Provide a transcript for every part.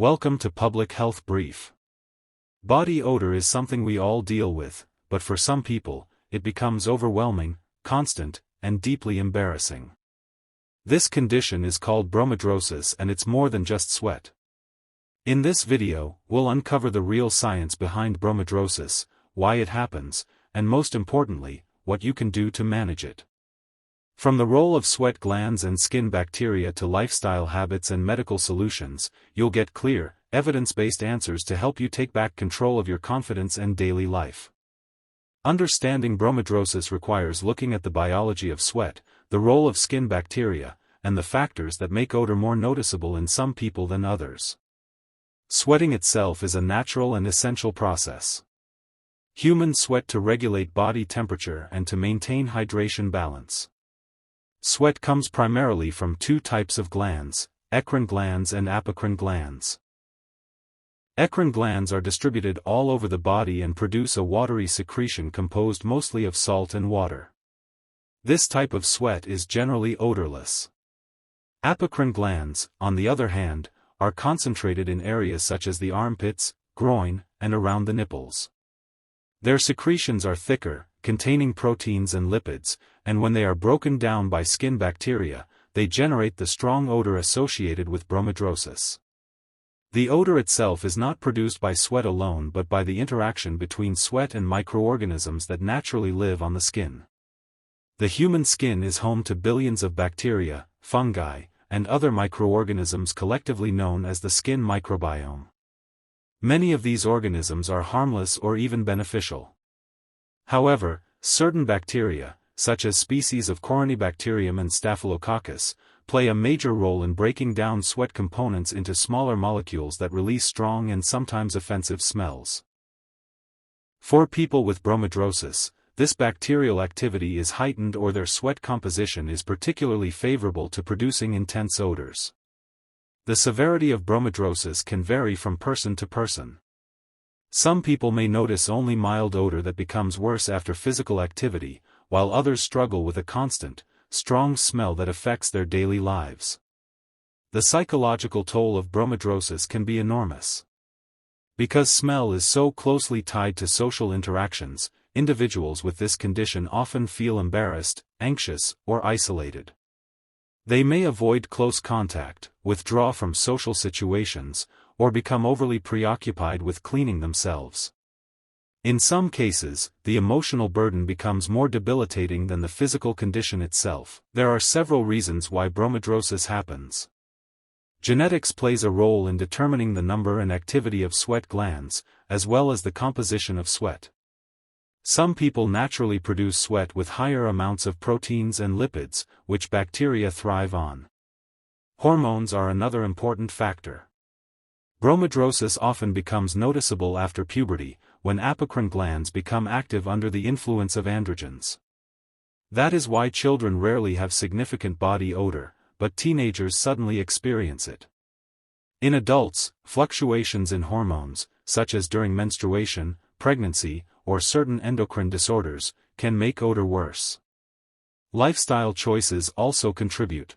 Welcome to Public Health Brief. Body odor is something we all deal with, but for some people, it becomes overwhelming, constant, and deeply embarrassing. This condition is called bromhidrosis, and it's more than just sweat. In this video, we'll uncover the real science behind bromhidrosis, why it happens, and most importantly, what you can do to manage it. From the role of sweat glands and skin bacteria to lifestyle habits and medical solutions, you'll get clear, evidence-based answers to help you take back control of your confidence and daily life. Understanding bromhidrosis requires looking at the biology of sweat, the role of skin bacteria, and the factors that make odor more noticeable in some people than others. Sweating itself is a natural and essential process. Humans sweat to regulate body temperature and to maintain hydration balance. Sweat comes primarily from two types of glands, eccrine glands and apocrine glands. Eccrine glands are distributed all over the body and produce a watery secretion composed mostly of salt and water. This type of sweat is generally odorless. Apocrine glands, on the other hand, are concentrated in areas such as the armpits, groin, and around the nipples. Their secretions are thicker, containing proteins and lipids, and when they are broken down by skin bacteria, they generate the strong odor associated with bromhidrosis. The odor itself is not produced by sweat alone but by the interaction between sweat and microorganisms that naturally live on the skin. The human skin is home to billions of bacteria, fungi, and other microorganisms collectively known as the skin microbiome. Many of these organisms are harmless or even beneficial. However, certain bacteria, such as species of Corynebacterium and Staphylococcus, play a major role in breaking down sweat components into smaller molecules that release strong and sometimes offensive smells. For people with bromhidrosis, this bacterial activity is heightened or their sweat composition is particularly favorable to producing intense odors. The severity of bromhidrosis can vary from person to person. Some people may notice only mild odor that becomes worse after physical activity, while others struggle with a constant, strong smell that affects their daily lives. The psychological toll of bromhidrosis can be enormous. Because smell is so closely tied to social interactions, individuals with this condition often feel embarrassed, anxious, or isolated. They may avoid close contact, withdraw from social situations, or become overly preoccupied with cleaning themselves. In some cases, the emotional burden becomes more debilitating than the physical condition itself. There are several reasons why bromhidrosis happens. Genetics plays a role in determining the number and activity of sweat glands, as well as the composition of sweat. Some people naturally produce sweat with higher amounts of proteins and lipids, which bacteria thrive on. Hormones are another important factor. Bromhidrosis often becomes noticeable after puberty, when apocrine glands become active under the influence of androgens. That is why children rarely have significant body odor, but teenagers suddenly experience it. In adults, fluctuations in hormones, such as during menstruation, pregnancy, or certain endocrine disorders, can make odor worse. Lifestyle choices also contribute.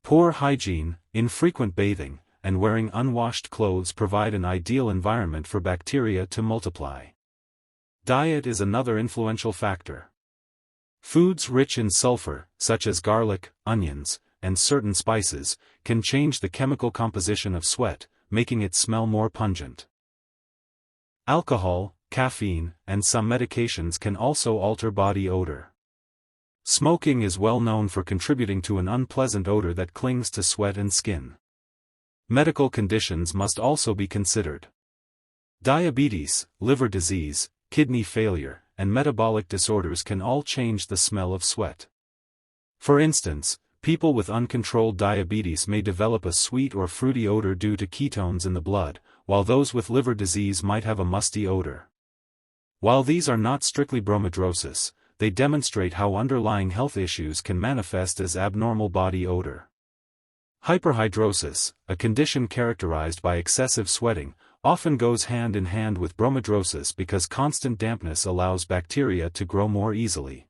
Poor hygiene, infrequent bathing, and wearing unwashed clothes provide an ideal environment for bacteria to multiply. Diet is another influential factor. Foods rich in sulfur, such as garlic, onions, and certain spices, can change the chemical composition of sweat, making it smell more pungent. Alcohol, caffeine, and some medications can also alter body odor. Smoking is well known for contributing to an unpleasant odor that clings to sweat and skin. Medical conditions must also be considered. Diabetes, liver disease, kidney failure, and metabolic disorders can all change the smell of sweat. For instance, people with uncontrolled diabetes may develop a sweet or fruity odor due to ketones in the blood, while those with liver disease might have a musty odor. While these are not strictly bromhidrosis, they demonstrate how underlying health issues can manifest as abnormal body odor. Hyperhidrosis, a condition characterized by excessive sweating, often goes hand in hand with bromhidrosis because constant dampness allows bacteria to grow more easily.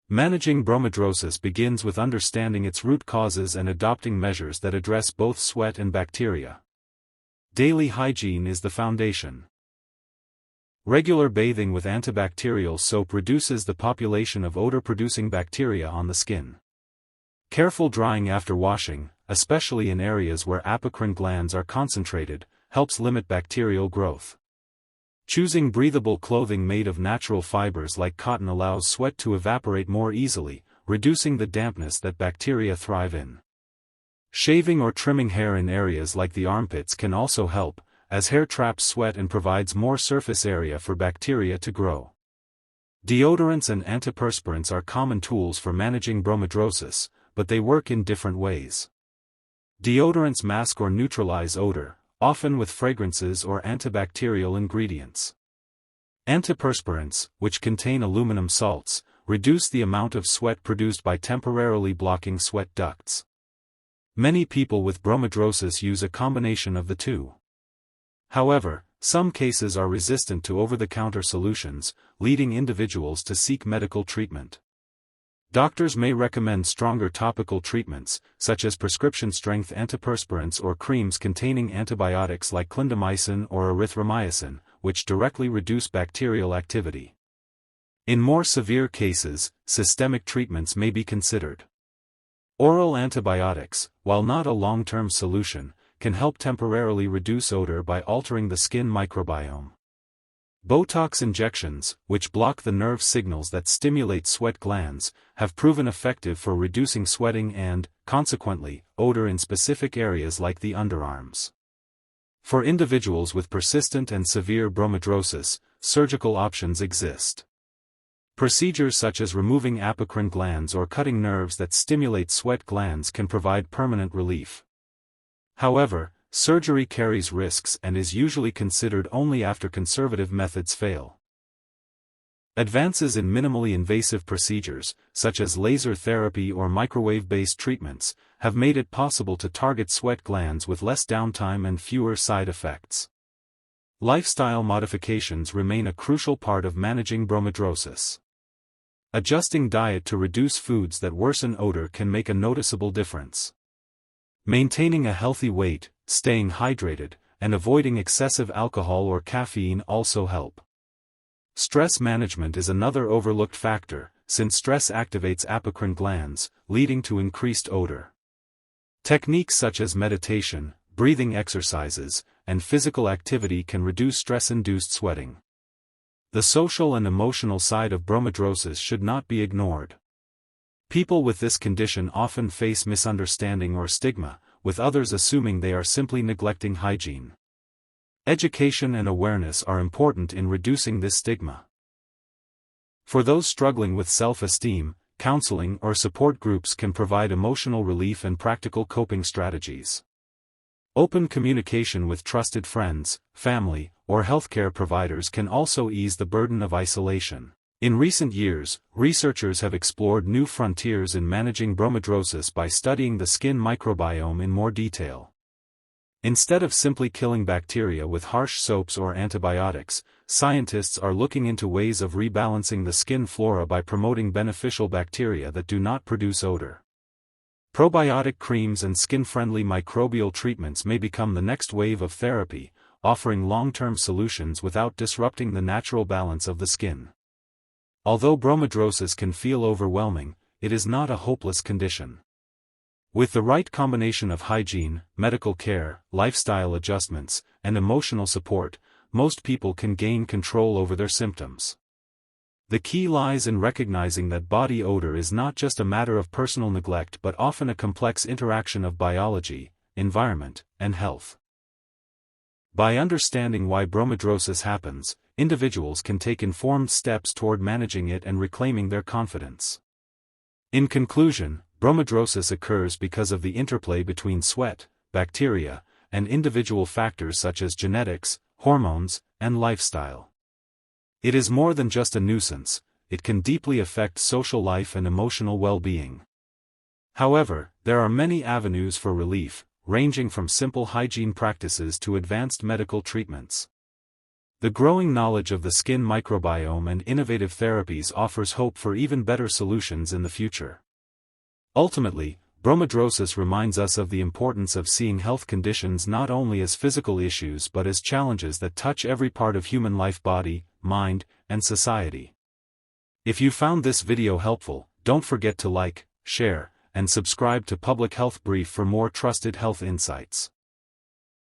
Managing bromhidrosis begins with understanding its root causes and adopting measures that address both sweat and bacteria. Daily hygiene is the foundation. Regular bathing with antibacterial soap reduces the population of odor-producing bacteria on the skin. Careful drying after washing, especially in areas where apocrine glands are concentrated, helps limit bacterial growth. Choosing breathable clothing made of natural fibers like cotton allows sweat to evaporate more easily, reducing the dampness that bacteria thrive in. Shaving or trimming hair in areas like the armpits can also help, as hair traps sweat and provides more surface area for bacteria to grow. Deodorants and antiperspirants are common tools for managing bromhidrosis, but they work in different ways. Deodorants mask or neutralize odor, often with fragrances or antibacterial ingredients. Antiperspirants, which contain aluminum salts, reduce the amount of sweat produced by temporarily blocking sweat ducts. Many people with bromhidrosis use a combination of the two. However, some cases are resistant to over-the-counter solutions, leading individuals to seek medical treatment. Doctors may recommend stronger topical treatments, such as prescription-strength antiperspirants or creams containing antibiotics like clindamycin or erythromycin, which directly reduce bacterial activity. In more severe cases, systemic treatments may be considered. Oral antibiotics, while not a long-term solution, can help temporarily reduce odor by altering the skin microbiome. Botox injections, which block the nerve signals that stimulate sweat glands, have proven effective for reducing sweating and, consequently, odor in specific areas like the underarms. For individuals with persistent and severe bromhidrosis, surgical options exist. Procedures such as removing apocrine glands or cutting nerves that stimulate sweat glands can provide permanent relief. However, surgery carries risks and is usually considered only after conservative methods fail. Advances in minimally invasive procedures, such as laser therapy or microwave-based treatments, have made it possible to target sweat glands with less downtime and fewer side effects. Lifestyle modifications remain a crucial part of managing bromhidrosis. Adjusting diet to reduce foods that worsen odor can make a noticeable difference. Maintaining a healthy weight, staying hydrated, and avoiding excessive alcohol or caffeine also help. Stress management is another overlooked factor, since stress activates apocrine glands, leading to increased odor. Techniques such as meditation, breathing exercises, and physical activity can reduce stress-induced sweating. The social and emotional side of bromhidrosis should not be ignored. People with this condition often face misunderstanding or stigma, with others assuming they are simply neglecting hygiene. Education and awareness are important in reducing this stigma. For those struggling with self-esteem, counseling or support groups can provide emotional relief and practical coping strategies. Open communication with trusted friends, family, or healthcare providers can also ease the burden of isolation. In recent years, researchers have explored new frontiers in managing bromhidrosis by studying the skin microbiome in more detail. Instead of simply killing bacteria with harsh soaps or antibiotics, scientists are looking into ways of rebalancing the skin flora by promoting beneficial bacteria that do not produce odor. Probiotic creams and skin-friendly microbial treatments may become the next wave of therapy, offering long-term solutions without disrupting the natural balance of the skin. Although bromhidrosis can feel overwhelming, it is not a hopeless condition. With the right combination of hygiene, medical care, lifestyle adjustments, and emotional support, most people can gain control over their symptoms. The key lies in recognizing that body odor is not just a matter of personal neglect but often a complex interaction of biology, environment, and health. By understanding why bromhidrosis happens, individuals can take informed steps toward managing it and reclaiming their confidence. In conclusion, bromhidrosis occurs because of the interplay between sweat, bacteria, and individual factors such as genetics, hormones, and lifestyle. It is more than just a nuisance, it can deeply affect social life and emotional well-being. However, there are many avenues for relief, ranging from simple hygiene practices to advanced medical treatments. The growing knowledge of the skin microbiome and innovative therapies offers hope for even better solutions in the future. Ultimately, Bromhidrosis reminds us of the importance of seeing health conditions not only as physical issues but as challenges that touch every part of human life: body, mind, and society. If you found this video helpful, don't forget to like, share, and subscribe to Public Health Brief for more trusted health insights.